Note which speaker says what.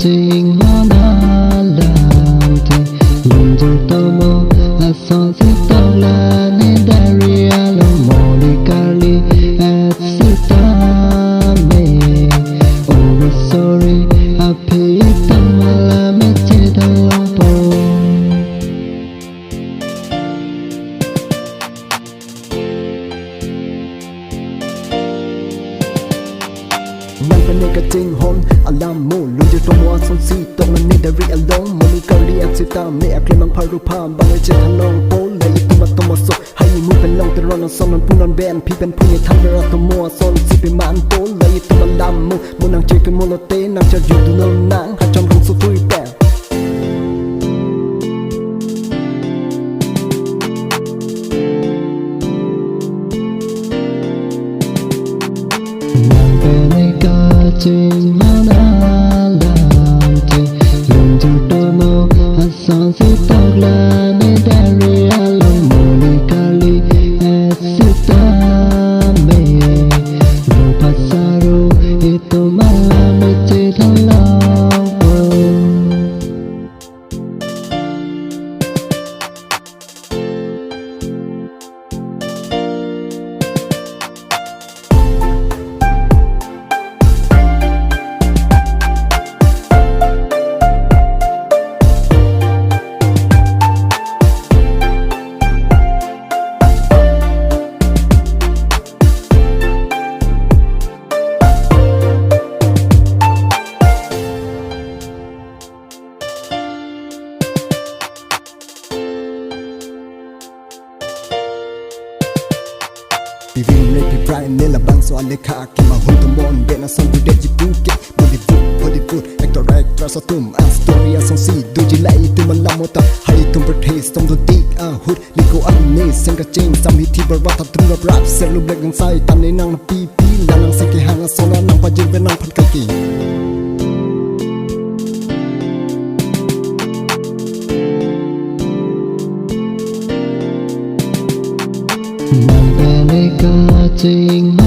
Speaker 1: Kachinghon Alamthe Lung cho tao mò a son si tao la ne dari alo moli karbi at sita me. Oh sorry happy tamala me che thang po.
Speaker 2: Man pengen Kachinghon Alamthe Lung cho tao mò son si tao la ne dari alo moli karbi at sita me. Akli mang paru pa bang che thang po le tu ma so hai muเป็นลองแต่รอนsonปูนอนแบนพี่เป็นผู้ใหญ่ทำได้รักตัวมัวซอนสิเป็นมันโตเลยตัวมันลำมูนางเจอกันมูโลเตนางจะอยู่ดูนอนนางหาจอมของสุดทุยแต่
Speaker 1: Kachinghon Alamthe Lung cho tao mò a son si tao la ne dari alo moli karbi at sita me. Lo pasaro ito malame che thang po.
Speaker 2: Pivin le pi pride ne la bang so ale kha ki ma hun to mon be na son de ji pu ke Bollywood actor so tum a story a song si du ji lai tu man la mo ta hai tum praise tom do tik a hood li ko an ne sang ka ching sam hi thi bar wa ta trum rap ser lu black gang sai tam ne nang pi la nang se ke hang a so na nang pa jin ve nang phan ka ki
Speaker 1: Kachinghon